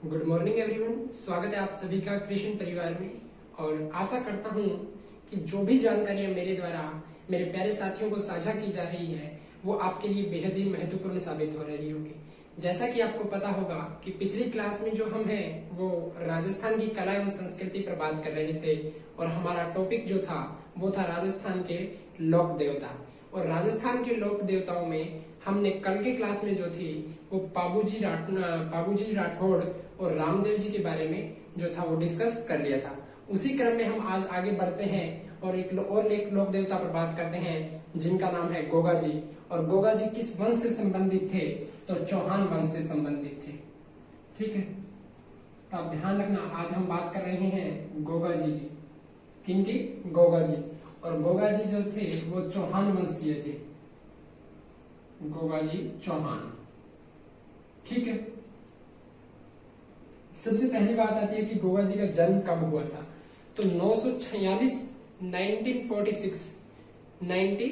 Good morning everyone. स्वागत है आप सभी का कृष्ण परिवार में। और आशा करता हूँ कि जो भी जानकारियां मेरे द्वारा मेरे प्यारे साथियों को साझा की जा रही है वो आपके लिए बेहद ही महत्वपूर्ण साबित हो रही होगी। जैसा कि आपको पता होगा कि पिछली क्लास में जो हम हैं वो राजस्थान की कला एवं संस्कृति पर बात कर रहे थे और हमारा टॉपिक जो था वो था राजस्थान के लोक देवता। और राजस्थान के लोक देवताओं में हमने कल के क्लास में जो थी वो पाबूजी राठौड़ और रामदेव जी के बारे में जो था वो डिस्कस कर लिया था। उसी क्रम में हम आज आगे बढ़ते हैं और एक लोक देवता पर बात करते हैं जिनका नाम है गोगा जी। और गोगा जी किस वंश से संबंधित थे? तो चौहान वंश से संबंधित थे। ठीक है, तो आप ध्यान रखना, आज हम बात कर रहे हैं गोगा जी की। किनकी? गोगा जी। और गोगा जी जो थे वो चौहान वंशीय थे। गोगा जी चौहान। ठीक है, सबसे पहली बात आती है कि गोगा जी का जन्म कब हुआ था। तो 946 यानी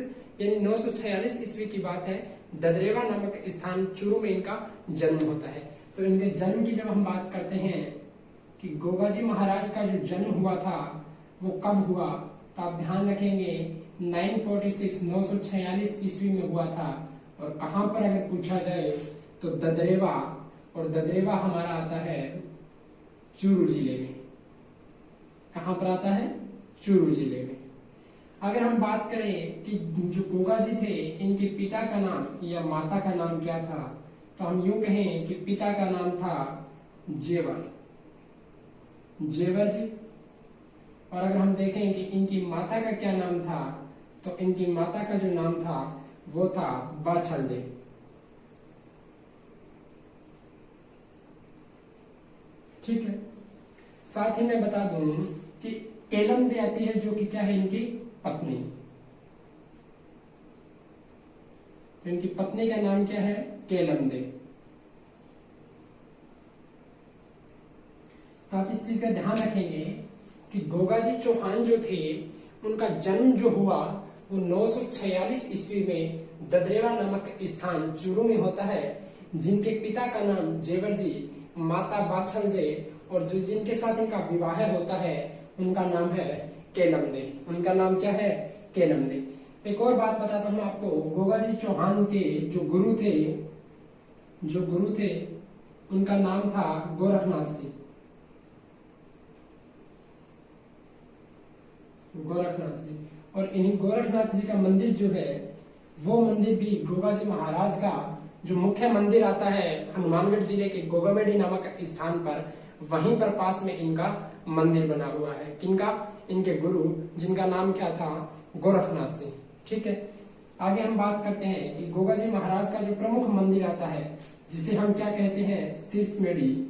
946 ईस्वी की बात है। ददरेवा नामक स्थान चूरू में इनका जन्म होता है। तो इनके जन्म की जब हम बात करते हैं कि गोगा जी महाराज का जो जन्म हुआ था वो कब हुआ, तो आप ध्यान रखेंगे 946 ईस्वी में हुआ था। और कहां पर अगर पूछा जाए तो ददरेवा, और ददरेवा हमारा आता है चूरू जिले में। कहां पर आता है? चूरू जिले में। अगर हम बात करें कि जो गोगा जी थे इनके पिता का नाम या माता का नाम क्या था, तो हम यूं कहें कि पिता का नाम था जेवर जी। और अगर हम देखें कि इनकी माता का क्या नाम था, तो इनकी माता का जो नाम था वो था बाछलदे। ठीक है, साथ ही मैं बता दूं कि केलमदे आती है जो कि क्या है? इनकी पत्नी। तो इनकी पत्नी का नाम क्या है? केलमदे। तो आप इस चीज का ध्यान रखेंगे कि गोगा जी चौहान जो थे उनका जन्म जो हुआ वो 946 ईस्वी में ददरेवा नामक स्थान चूरू में होता है। जिनके पिता का नाम जेवर जी, माता बाछलदे, और जो जिनके साथ इनका विवाह होता है उनका नाम है केलमदे। उनका नाम क्या है? केलमदे। एक और बात बताता हूं आपको, गोगा जी चौहान के जो गुरु थे उनका नाम था गोरखनाथ जी। और इन्हीं गोरखनाथ जी का मंदिर जो है वो मंदिर भी गोगा जी महाराज का जो मुख्य मंदिर आता है हनुमानगढ़ जिले के गोगामेडी नामक स्थान पर, वहीं पर पास में इनका मंदिर बना हुआ है। किनका? इनके गुरु, जिनका नाम क्या था? गोरखनाथ जी। ठीक है, आगे हम बात करते हैं कि गोगा जी महाराज का जो प्रमुख मंदिर आता है जिसे हम क्या कहते हैं? सिरसमेड़ी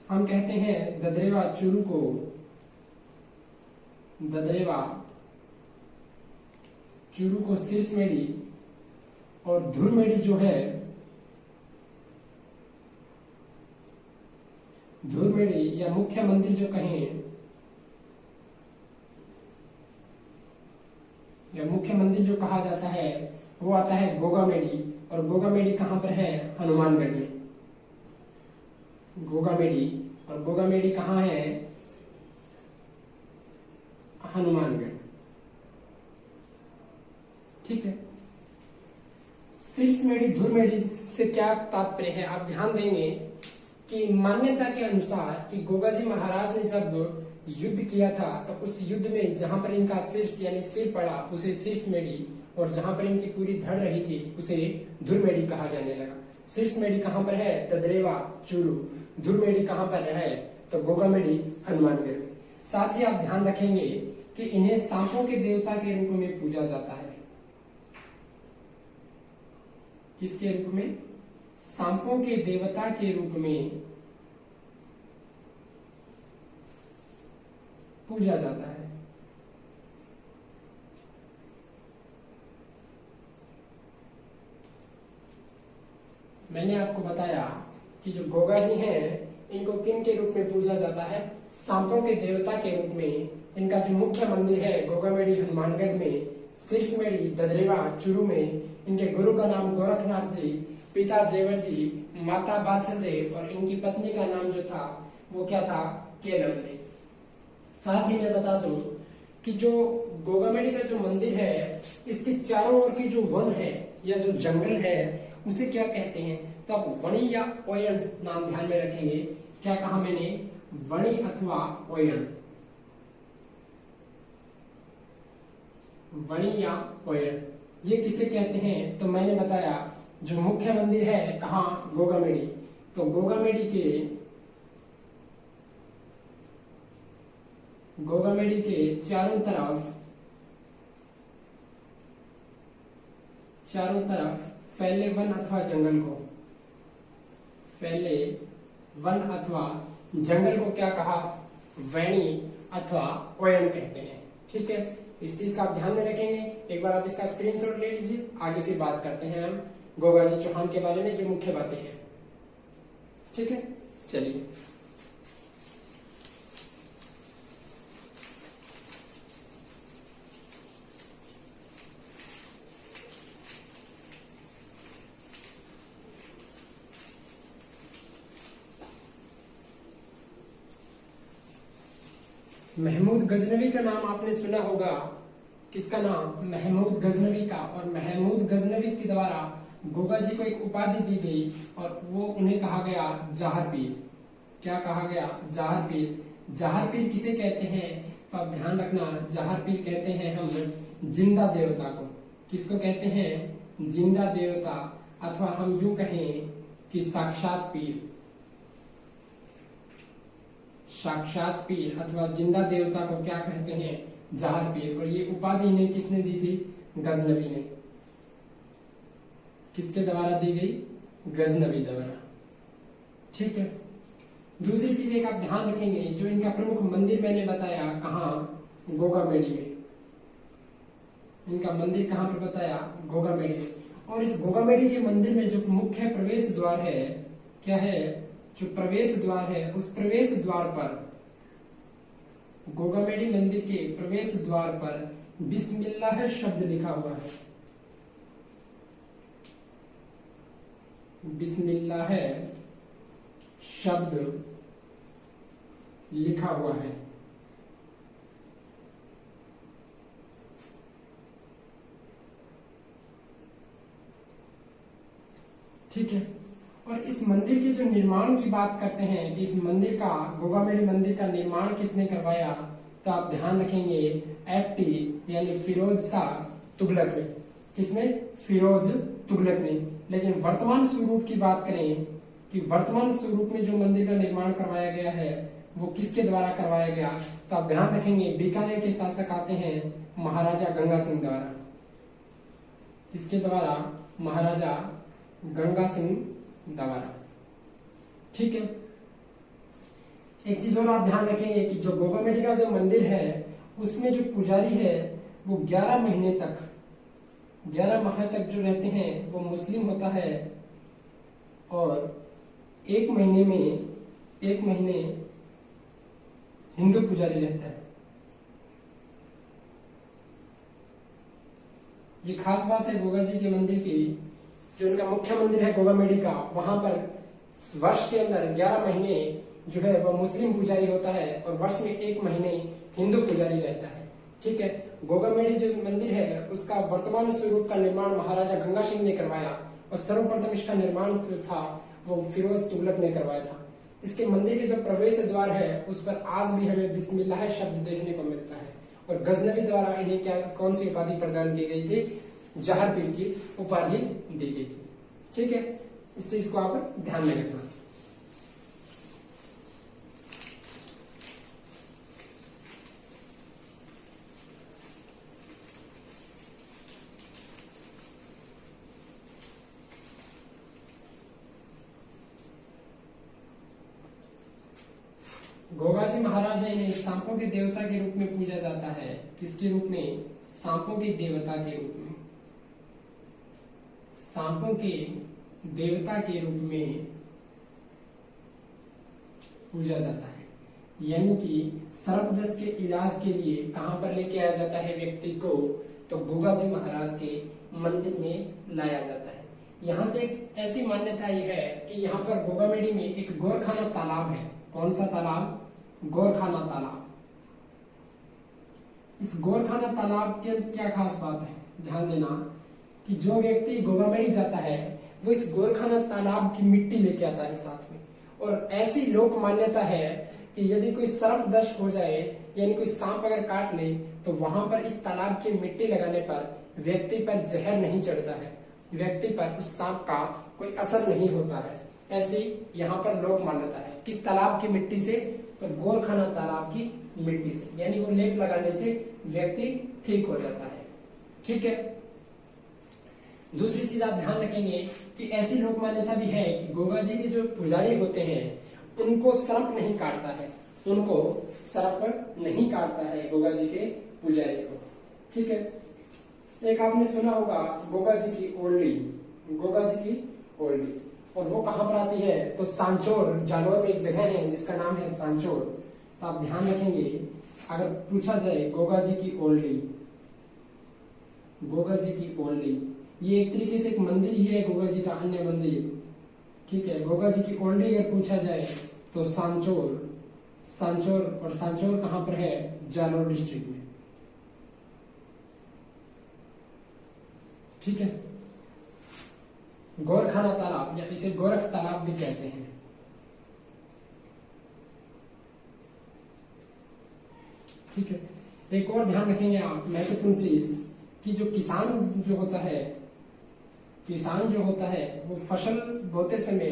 हम कहते हैं ददरेवा चूरू को। ददरेवा चूरू को सिरसमेड़ी, और धुरमेड़ी जो है धुरमेड़ी या मुख्य मंदिर जो कहें, या मुख्य मंदिर जो कहा जाता है वो आता है गोगामेडी। और गोगामेडी कहां पर है? हनुमानगढ़ में। गोगामेडी, और गोगामेडी कहां है? हनुमानगढ़। ठीक है, सिरसमेड़ी धुरमेड़ी से क्या तात्पर्य है? आप ध्यान देंगे कि मान्यता के अनुसार कि गोगा जी महाराज ने जब युद्ध किया था तो उस युद्ध में जहां पर इनका शीर्ष यानी सिर पड़ा उसे सिरसमेड़ी, और जहां पर इनकी पूरी धड़ रही थी उसे धुरमेड़ी कहा जाने लगा। सिरसमेड़ी कहां पर है? ददरेवा चूरू। धुरमेड़ी कहां पर है? तो गोगामेडी हनुमानगढ़। साथ ही आप ध्यान रखेंगे कि इन्हें सांपों के देवता के रूप में पूजा जाता है। किसके रूप में? सांपों के देवता के रूप में पूजा जाता है। मैंने आपको बताया कि जो गोगा जी हैं इनको किन के रूप में पूजा जाता है? सांपों के देवता के रूप में। इनका जो मुख्य मंदिर है गोगामेडी हनुमानगढ़ में, शीर्षमेड़ी ददरेवा चूरू में। इनके गुरु का नाम गोरखनाथ जी, पिता जेवर जी, माता बाछल देव और इनकी पत्नी का नाम जो था वो क्या था, केलम देव। साथ ही मैं बता दूं कि जो गोगामेडी का जो मंदिर है, इसके चारों ओर की जो वन है या जो जंगल है उसे क्या कहते हैं, तो आप वणी या ओयन नाम ध्यान में रखेंगे। क्या कहा मैंने, वणी अथवा ओयन, वणी या ओयन, ये किसे कहते हैं, तो मैंने बताया जो मुख्य मंदिर है कहाँ, गोगामेडी। तो गोगामेडी के चारों तरफ फैले वन अथवा जंगल को, फैले वन अथवा जंगल को क्या कहा, वैणी अथवा ओयन कहते हैं। ठीक है, इस चीज का आप ध्यान में रखेंगे। एक बार आप इसका स्क्रीनशॉट ले लीजिए, आगे फिर बात करते हैं हम गोगाजी चौहान के बारे में जो मुख्य बातें हैं। ठीक है, चलिए। महमूद गजनवी का नाम आपने सुना होगा। किसका नाम, महमूद गजनवी का। और महमूद गजनवी के द्वारा गोगा जी को एक उपाधि दी गई और वो उन्हें कहा गया जाहर पीर। क्या कहा गया, जाहर पीर। जाहर पीर किसे कहते हैं, तो आप ध्यान रखना, जाहर पीर कहते हैं हम जिंदा देवता को। किसको कहते हैं, जिंदा देवता, अथवा हम यूं कहें कि साक्षात पीर, साक्षात पीर अथवा जिंदा देवता को क्या कहते हैं, जाहर पीर। और ये उपाधि इन्हें किसने दी थी, गजनवी ने। किसके द्वारा दी गई, गजनवी द्वारा। ठीक है, दूसरी चीज एक आप ध्यान रखेंगे, जो इनका प्रमुख मंदिर मैंने बताया कहाँ, गोगामेडी में। इनका मंदिर कहाँ पर बताया, गोगामेडी में। और इस गोगामेडी के मंदिर में जो मुख्य प्रवेश द्वार है, क्या है, जो प्रवेश द्वार है, उस प्रवेश द्वार पर, गोगामेडी मंदिर के प्रवेश द्वार पर बिस्मिल्लाह शब्द लिखा हुआ है। बिस्मिल्लाह शब्द लिखा हुआ है। ठीक है, और इस मंदिर के जो निर्माण की बात करते हैं कि इस मंदिर का, गोगामेडी मंदिर का निर्माण किसने करवाया, तो आप ध्यान रखेंगे FT यानी फिरोज शाह तुगलक ने। किसने, फिरोज तुगलक ने। लेकिन वर्तमान स्वरूप की बात करें कि वर्तमान स्वरूप में जो मंदिर का निर्माण करवाया गया है वो किसके द्वारा करवाया गया, तो आप ध्यान रखेंगे बीकानेर के शासक आते हैं महाराजा गंगा सिंह द्वारा। किसके द्वारा, महाराजा गंगा सिंह द्वारा। ठीक है, एक चीज और आप ध्यान रखेंगे कि जो गोगामेडी का जो मंदिर है उसमें जो पुजारी है वो 11 महीने तक, 11 माह तक जो रहते हैं वो मुस्लिम होता है, और 1 महीने हिंदू पुजारी रहता है। ये खास बात है गोगा जी के मंदिर की। जो इनका मुख्य मंदिर है गोगामेडी का, वहां पर वर्ष के अंदर 11 महीने जो है वह मुस्लिम पुजारी होता है और वर्ष में 1 महीने हिंदू पुजारी रहता है। ठीक है, गोगामेडी जो मंदिर है उसका वर्तमान स्वरूप का निर्माण महाराजा गंगा सिंह ने करवाया और सर्वप्रथम इसका निर्माण जो था वो फिरोज तुगलक ने करवाया था। इसके मंदिर के जो प्रवेश द्वार है उस पर आज भी हमें बिस्मिल्लाह शब्द देखने को मिलता है। और गजनवी द्वारा इन्हें क्या, कौन सी उपाधि प्रदान की गई थी, जाहर पीर की उपाधि दी गई थी। ठीक है, इस चीज को आप ध्यान में रखना। गोगाजी महाराज इन्हें सांपों के देवता के रूप में पूजा जाता है। किसके रूप में, सांपों के देवता के रूप में, सांपों के देवता के रूप में पूजा जाता है। यानी कि सर्पदंश के इलाज के लिए कहां पर लेके आया जाता है व्यक्ति को, तो गोगा जी महाराज के मंदिर में लाया जाता है। यहाँ से एक ऐसी मान्यता ये है कि यहाँ पर गोगामेडी में एक गोरखाना तालाब है। कौन सा तालाब? गोरखाना तालाब। इस गोरखाना तालाब के क्या खास बात है, ध्यान देना कि जो व्यक्ति गोगामेडी जाता है वो इस गोरखाना तालाब की मिट्टी लेके आता है साथ में। और ऐसी लोक मान्यता है कि यदि कोई सर्पदंश हो जाए यानी कोई सांप अगर काट ले तो वहां पर इस तालाब की मिट्टी लगाने पर व्यक्ति पर जहर नहीं चढ़ता है, व्यक्ति पर उस सांप का कोई असर नहीं होता है। ऐसी यहाँ पर लोक मान्यता है। किस तालाब की मिट्टी से? तो गोरखाना तालाब की मिट्टी से, यानी वो लेप लगाने से व्यक्ति ठीक हो जाता है। ठीक है। दूसरी चीज आप ध्यान रखेंगे कि ऐसी लोक मान्यता भी है कि गोगा जी के जो पुजारी होते हैं उनको सर्प नहीं काटता है, उनको सर्प नहीं काटता है गोगा जी के पुजारी को। ठीक है। एक आपने सुना होगा गोगा जी की ओल्डी, गोगा जी की ओल्डी, और वो कहाँ पर आती है? तो सांचोर, जालौर में एक जगह है जिसका नाम है सांचोर। तो आप ध्यान रखेंगे अगर पूछा जाए गोगा जी की ओल्डी, गोगा जी की ओल्डी, ये एक तरीके से एक मंदिर ही है गोगा जी का अन्य मंदिर। ठीक है। गोगा जी की ओल्डी अगर पूछा जाए तो सांचोर, सांचोर, और सांचोर कहां पर है? जालौर डिस्ट्रिक्ट में। ठीक है। गोरखाना तालाब या इसे गोरख तालाब भी कहते हैं। ठीक है। एक और ध्यान रखेंगे आप महत्वपूर्ण चीज कि जो किसान जो होता है, किसान जो होता है वो फसल बोते समय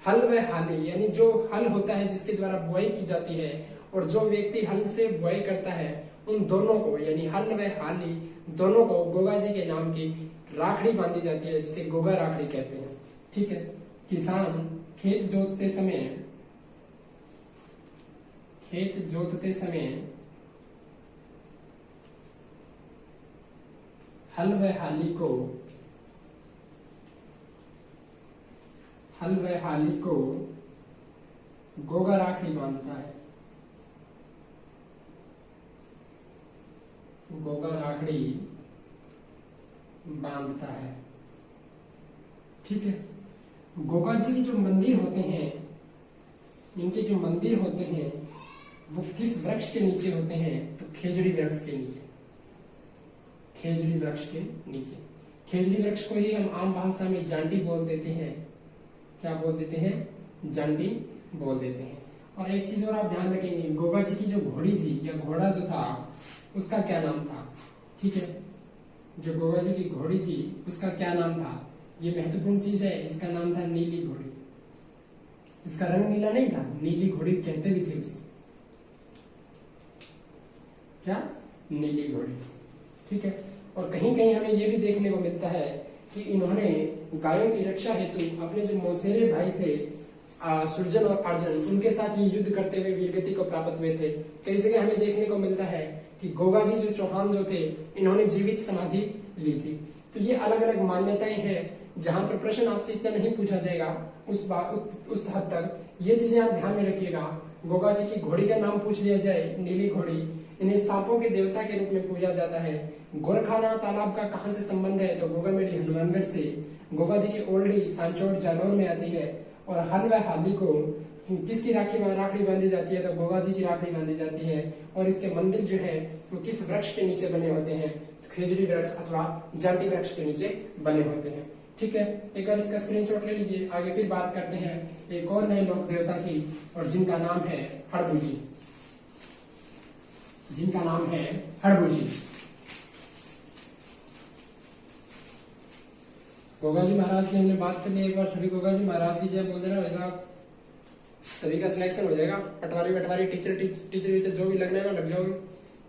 हल व हाली, यानी जो हल होता है जिसके द्वारा बुआई की जाती है और जो व्यक्ति हल से बुआई करता है उन दोनों को, यानी हल व हाली दोनों को गोगा जी के नाम की राखड़ी बांधी जाती है, जिसे गोगा राखड़ी कहते हैं। ठीक है। किसान खेत जोतते समय, खेत जोतते समय हल व हाली को, हल व हाली को गोगा राखड़ी बांधता है, गोगा राखड़ी बांधता है। ठीक है। गोगा जी के जो मंदिर होते हैं, इनके जो मंदिर होते हैं वो किस वृक्ष के नीचे होते हैं? तो खेजड़ी वृक्ष के नीचे, खेजड़ी वृक्ष के नीचे। खेजड़ी वृक्ष को ही हम आम भाषा में जांडी बोल देते हैं। क्या बोल देते हैं? जांडी बोल देते हैं। और एक चीज और आप ध्यान रखेंगे, गोगा जी की जो घोड़ी थी या घोड़ा जो था उसका क्या नाम था? ठीक है। जो गोगा जी की घोड़ी थी उसका क्या नाम था? ये महत्वपूर्ण चीज है। इसका नाम था नीली घोड़ी। इसका रंग नीला नहीं था, नीली घोड़ी कहते भी थे उसे। क्या? नीली घोड़ी। ठीक है। और कहीं कहीं हमें यह भी देखने को मिलता है कि इन्होंने गायों की रक्षा हेतु अपने जो मौसेरे भाई थे सुरजन और अर्जुन, उनके साथ ये युद्ध करते हुए वीरगति को प्राप्त हुए थे। कई जगह हमें देखने को मिलता है कि गोगा जी जो चौहान जो थे इन्होंने जीवित समाधि ली थी। तो ये अलग अलग मान्यताएं हैं जहां पर प्रश्न आपसे इतना नहीं पूछा जाएगा उस हद तक ये चीजें आप ध्यान में रखिएगा। गोगा जी की घोड़ी का नाम पूछ लिया जाए, नीली घोड़ी, इन्हें सांपों के देवता के रूप में पूजा जाता है। गोरखाना तालाब का कहां से संबंध है? तो गोगामेडी हनुमानगढ़ से। गोगा जी की ओल्डी सांचोर जालौर में आती है। और हल व हाली को किसकी राखड़ी बांधी जाती है? तो गोगा जी की राखड़ी बांधी जाती है। और इसके मंदिर जो है वो किस वृक्ष के नीचे बने होते हैं? तो खेजड़ी वृक्ष अथवा जांटी वृक्ष के नीचे बने होते हैं। ठीक है। एक बार इसका स्क्रीनशॉट ले लीजिए। आगे फिर बात करते हैं एक और नए लोक देवता की, और जिनका नाम है हड़बूजी, जिनका नाम है हड़बूजी। गोगा जी महाराज की हमने बात कर ली। एक बार सभी गोगा जी महाराज की जय बोल देना, वैसा सभी का सिलेक्शन हो जाएगा। पटवारी वटवारी टीचर वीचर जो भी लगना है ना लग जाओगे।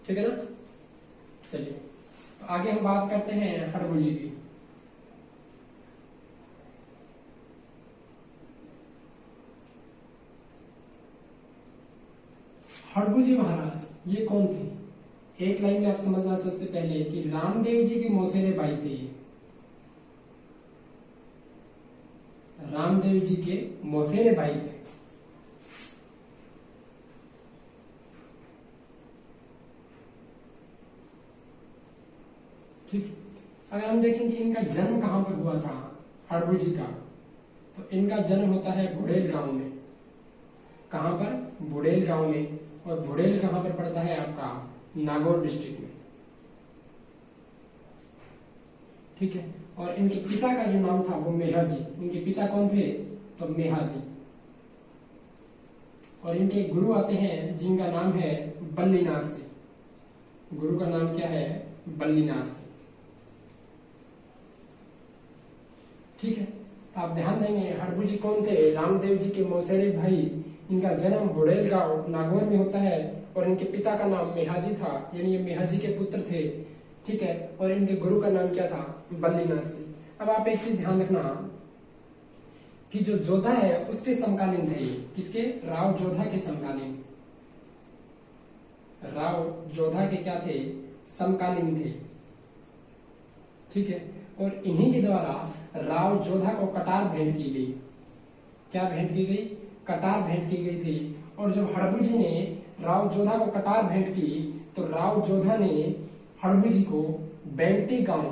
ठीक है ना। चलिए तो आगे हम बात करते हैं हड़बूजी की। हड़बूजी महाराज ये कौन थे? एक लाइन में आप समझना सबसे पहले कि रामदेव जी के मौसेरे भाई थे। रामदेव जी के मौसेरे भाई थे। ठीक है। अगर हम देखें कि इनका जन्म कहाँ पर हुआ था हड़बू जी का, तो इनका जन्म होता है बुड़ेल गांव में। कहाँ पर? बुड़ेल गांव में। और बुड़ेल कहाँ पर पड़ता है आपका? नागौर डिस्ट्रिक्ट में। ठीक है। और इनके पिता का जो नाम था वो मेहर जी। इनके पिता कौन थे? तो मेहर जी। और इनके गुरु आते हैं जिनका नाम है बल्लीनाथ जी। गुरु का नाम क्या है? बल्लीनाथ जी। ठीक है। तो आप ध्यान देंगे हड़बू जी कौन थे? रामदेव जी के मौसेरे भाई। इनका जन्म बुड़ेल गांव नागौर में होता है और इनके पिता का नाम मेहाजी था, यानी ये मेहाजी के पुत्र थे। ठीक है। और इनके गुरु का नाम क्या था? बल्लीनाथ जी। अब आप एक चीज ध्यान रखना कि जो जोधा है उसके समकालीन थे ये। किसके? राव जोधा के समकालीन। राव जोधा के क्या थे? समकालीन थे। ठीक है। और इन्हीं के द्वारा राव जोधा को कटार भेंट की गई। क्या भेंट की गई? कटार भेंट की गई थी। और जब हड़बू जी ने राव जोधा को कटार भेंट की तो राव जोधा ने हड़बू जी को बेंगटी गांव,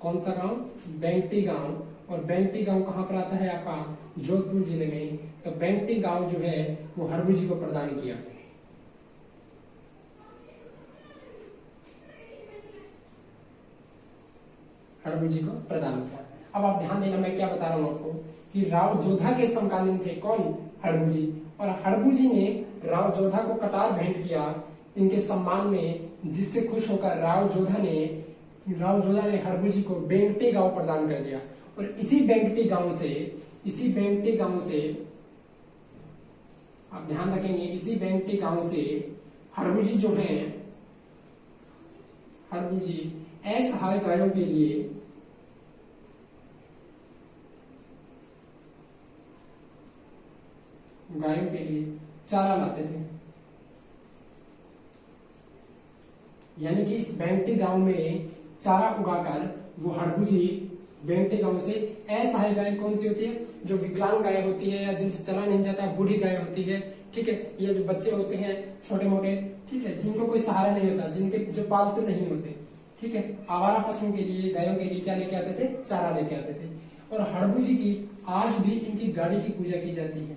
कौन सा गांव? बेंगटी गांव। और बेंगटी गांव कहां पर आता है आपका? जोधपुर जिले में। तो बेंगटी गांव जो है वो हड़बू जी को प्रदान किया। हड़बू जी को प्रदान किया। अब आप ध्यान देना, मैं क्या बता रहा हूं आपको कि राव जोधा के समकालीन थे कौन? हड़बू जी। और हड़बू जी ने राव जोधा को कटार भेंट किया इनके सम्मान में, जिससे खुश होकर राव जोधा ने हड़बू जी को बेंगटी गांव प्रदान कर दिया। और इसी बेंगटी गांव से आप ध्यान रखेंगे, इसी बेंगटी गांव से हड़बू जी जो है, हड़बू जी असहाय गायों के लिए चारा लाते थे। यानी कि इस बेंगटी गांव में चारा उगाकर वो हड़बू जी बेंगटी गांव से असहाय गाय कौन सी होती है? जो विकलांग गाय होती है या जिनसे चला नहीं जाता, बूढ़ी गाय होती है। ठीक है। ये जो बच्चे होते हैं छोटे मोटे, ठीक है, जिनको कोई सहारा नहीं होता, जिनके जो पालतू नहीं होते, ठीक है, आवारा पशुओं के लिए, गायों के लिए क्या लेके आते थे? चारा लेके आते थे। और हड़बू जी की आज भी इनकी गाड़ी की पूजा की जाती है।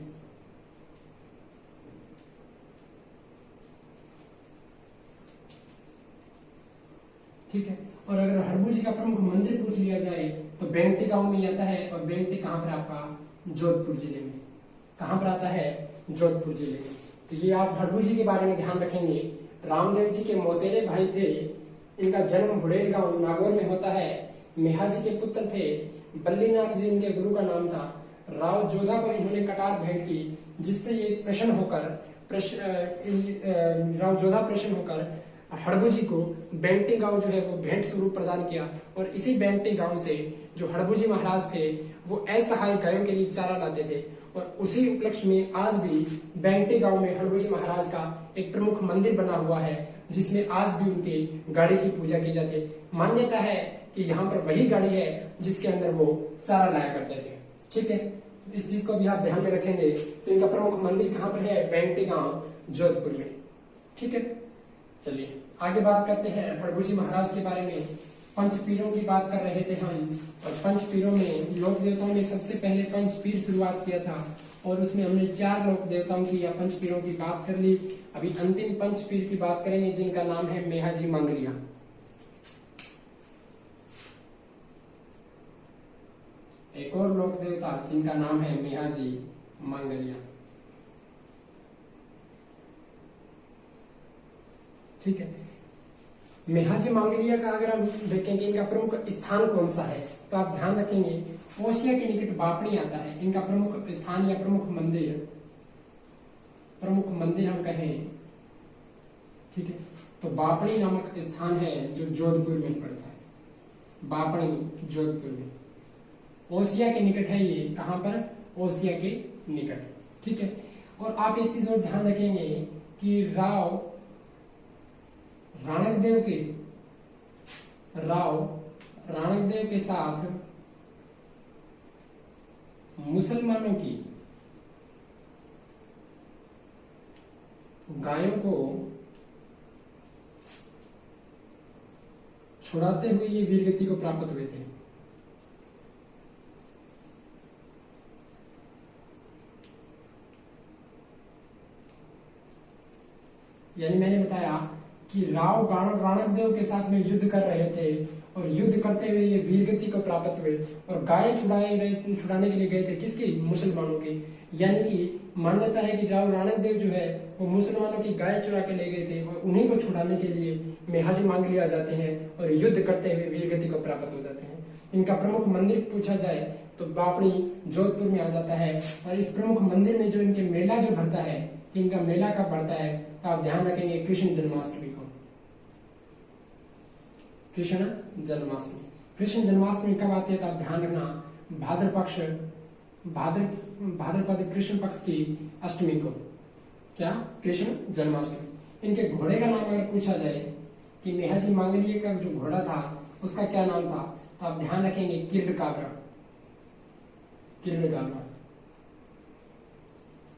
ठीक है। और अगर हड़बू जी का प्रमुख मंदिर पूछ लिया जाए तो बेंगटी गांव में आता है। और बेंगटी कहां पर आपका? जोधपुर जिले में। कहां पर आता है? जोधपुर जिले में। तो ये आप हड़बू जी के बारे में ध्यान रखेंगे। रामदेव जी के मौसेरे भाई थे। इनका जन्म बुड़ेल गांव नागौर में होता है। मेहाजी के पुत्र थे। बल्लीनाथ जी इनके गुरु का नाम था। राव जोधा को इन्होंने कटार भेंट की, जिससे ये प्रसन्न होकर राव जोधा प्रसन्न होकर हड़बू जी को बेंगटी गांव जो है वो भेंट स्वरूप प्रदान किया। और इसी बेंगटी गांव से जो हड़बू जी महाराज थे वो असहाय गायों के लिए चारा लाते थे। और उसी उपलक्ष्य में आज भी बेंगटी गांव में हड़बू जी महाराज का एक प्रमुख मंदिर बना हुआ है, जिसमें आज भी उनकी गाड़ी की पूजा की जाती है। मान्यता है कि यहाँ पर वही गाड़ी है जिसके अंदर वो चारा लाया करते थे। ठीक है। इस चीज को भी आप ध्यान में रखेंगे। तो इनका प्रमुख मंदिर कहाँ पर है? बेंगटी गांव, जोधपुर में। ठीक है। चलिए आगे बात करते हैं हड़बू जी महाराज के बारे में। पंचपीरों की बात कर रहे थे हम, और पंचपीरों में लोक देवताओं में सबसे पहले पंचपीर शुरुआत किया था, और उसमें हमने 4 लोक देवताओं की या पंचपीरों की बात कर ली। अभी अंतिम पंचपीर की बात करेंगे जिनका नाम है मेहाजी मंगलिया। एक और लोक देवता जिनका नाम है मेहाजी मंगलिया। ठीक है। मेहाजी मंगलिया का अगर हम देखेंगे इनका प्रमुख स्थान कौन सा है, तो आप ध्यान रखेंगे ओसिया के निकट बापणी आता है। इनका प्रमुख स्थान या प्रमुख मंदिर हम कहें, ठीक है, तो बापणी नामक स्थान है जो जोधपुर में पड़ता है। बापणी जोधपुर में, ओसिया के निकट है ये। कहां पर? ओसिया के निकट। ठीक है। और आप एक चीज और ध्यान रखेंगे कि राव राणकदेव के साथ मुसलमानों की गायों को छुड़ाते हुए ये वीरगति को प्राप्त हुए थे। यानी मैंने बताया कि राव राणकदेव के साथ में युद्ध कर रहे थे और युद्ध करते हुए ये वीरगति को प्राप्त हुए और गाय छुड़ाने के लिए गए थे किसकी? मुसलमानों की। यानी कि मान्यता है कि राव राणकदेव जो है वो मुसलमानों की गाय चुरा के ले गए थे और उन्हीं को छुड़ाने के लिए मेहाजी मांगलिया जाते हैं और युद्ध करते हुए वीरगति को प्राप्त हो जाते हैं। इनका प्रमुख मंदिर पूछा जाए तो बापड़ी जोधपुर में आ जाता है और इस प्रमुख मंदिर में जो इनके मेला जो भरता है, इनका मेला कब बढ़ता है तो आप ध्यान रखेंगे कृष्ण जन्माष्टमी को। कृष्ण जन्माष्टमी, कृष्ण जन्माष्टमी कब आती है तो आप ध्यान रखना भाद्रपद कृष्ण पक्ष की अष्टमी को। क्या? कृष्ण जन्माष्टमी। इनके घोड़े का नाम अगर पूछा जाए कि मेहाजी मांगलिया का जो घोड़ा था उसका क्या नाम था तो आप ध्यान रखेंगे किरडकाबरा।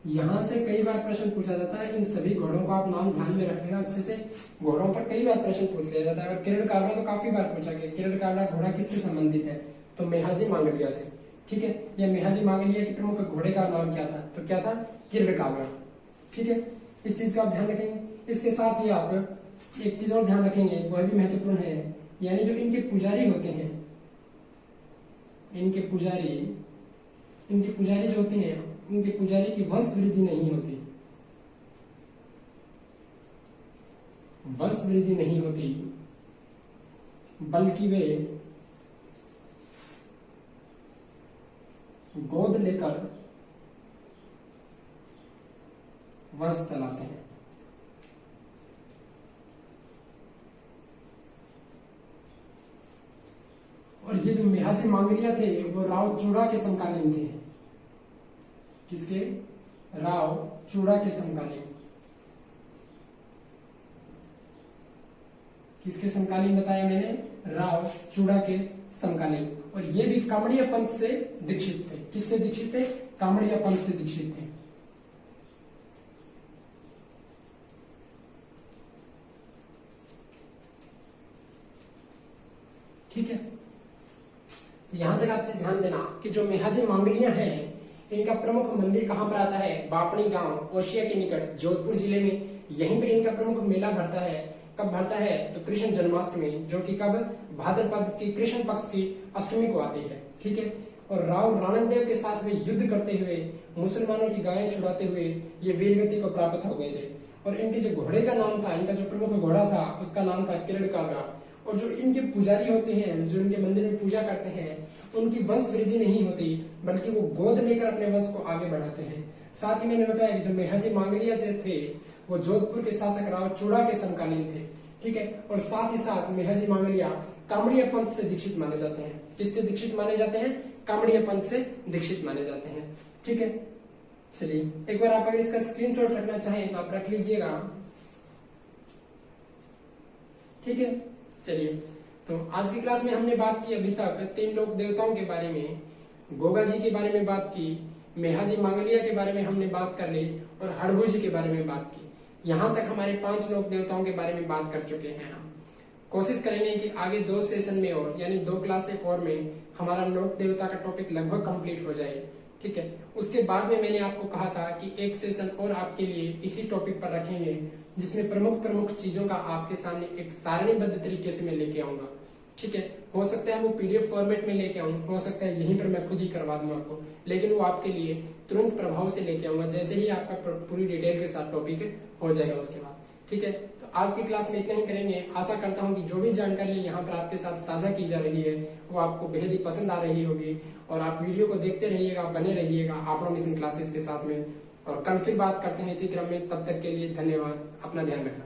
यहां से कई बार प्रश्न पूछा जाता है, इन सभी घोड़ों का आप नाम ध्यान में रख लेना अच्छे से। घोड़ों पर कई बार प्रश्न पूछ लिया जाता है और किरडकाबरा तो काफी बार पूछा गया। किरडकाबरा घोड़ा किससे संबंधित है तो मेहाजी मांगलिया से। ठीक है, यह मेहाजी मांगलिया के प्रमुख घोड़े का नाम क्या था तो क्या था? किरडकाबरा। ठीक है, इस चीज को आप ध्यान रखेंगे। इसके साथ ही आप एक चीज और ध्यान रखेंगे, वह भी महत्वपूर्ण है, यानी जो इनके पुजारी होते हैं, इनके पुजारी जो होते हैं उनके पुजारी की वंश वृद्धि नहीं होती, बल्कि वे गोद लेकर वंश चलाते हैं। और ये जो मेहाजी मांगलिया थे वो राव चूड़ा के समकालीन थे। किसके? राव चूड़ा के समकालीन। किसके समकालीन बताया मैंने? राव चूड़ा के समकालीन। और ये भी कामड़िया पंथ से दीक्षित थे। किससे दीक्षित थे? कामड़िया पंथ से दीक्षित थे। ठीक है, यहां तक आप ध्यान देना कि जो मेहाजी मांगलिया हैं इनका प्रमुख मंदिर कहां पर आता है? बापड़ी गांव ओशिया के निकट जोधपुर जिले में। यहीं पर इनका प्रमुख मेला भरता है। कब भरता है तो कृष्ण जन्माष्टमी, जो कि कब? भाद्रपद की कृष्ण पक्ष की अष्टमी को आती है। ठीक है, और राव राणकदेव के साथ में युद्ध करते हुए मुसलमानों की गायें छुड़ाते हुए ये वीरगति को प्राप्त हो गए थे। और इनके जो घोड़े का नाम था, इनका जो प्रमुख घोड़ा था उसका नाम था किरडकाबरा। और जो इनके पुजारी होते हैं, जो इनके मंदिर में पूजा करते हैं, उनकी वंश वृद्धि नहीं होती बल्कि वो गोद लेकर अपने वंश को आगे बढ़ाते हैं। साथ ही मैंने बताया कि जो मेहाजी मांगलिया थे वो जोधपुर के शासक राव चूड़ा के समकालीन थे। ठीक है, और साथ ही साथ मेहाजी मांगलिया कामड़िया पंथ से दीक्षित माने जाते हैं। किससे दीक्षित माने जाते हैं? कामड़िया पंथ से दीक्षित माने जाते हैं। ठीक है, चलिए एक बार आप अगर इसका स्क्रीनशॉट रखना चाहें तो आप रख लीजिएगा। ठीक है, चलिए तो आज की क्लास में हमने बात की अभी तक 3 लोक देवताओं के बारे में, गोगा जी के बारे में बात की, मेहाजी मांगलिया के बारे में हमने बात कर ली और हड़बू जी के बारे में बात की। यहाँ तक हमारे 5 लोक देवताओं के बारे में बात कर चुके हैं हम। कोशिश करेंगे कि आगे 2 सेशन में और यानी 2 क्लास और में हमारा लोक देवता का टॉपिक लगभग कंप्लीट हो जाए। ठीक है, उसके बाद में मैंने आपको कहा था कि एक सेशन और आपके लिए इसी टॉपिक पर रखेंगे जिसमें प्रमुख चीजों का आपके सामने एक सारणीबद्ध तरीके से मैं लेके आऊंगा। ठीक है, हो सकता है वो पीडीएफ फॉर्मेट में लेके आऊं, हो सकता है यहीं पर मैं खुद ही करवा दूं आपको, लेकिन वो आपके लिए तुरंत प्रभाव से लेके आऊंगा जैसे ही आपका पूरी डिटेल के साथ टॉपिक हो जाएगा उसके बाद। ठीक है, तो आज की क्लास में इतना ही करेंगे। आशा करता हूँ कि जो भी जानकारी यहाँ पर आपके साथ साझा की जा रही है वो आपको बेहद ही पसंद आ रही होगी और आप वीडियो को देखते रहिएगा, बने रहिएगा आपनों मिशन क्लासेस के साथ में। और कल फिर बात करते हैं इसी क्रम में। तब तक के लिए धन्यवाद, अपना ध्यान रखना।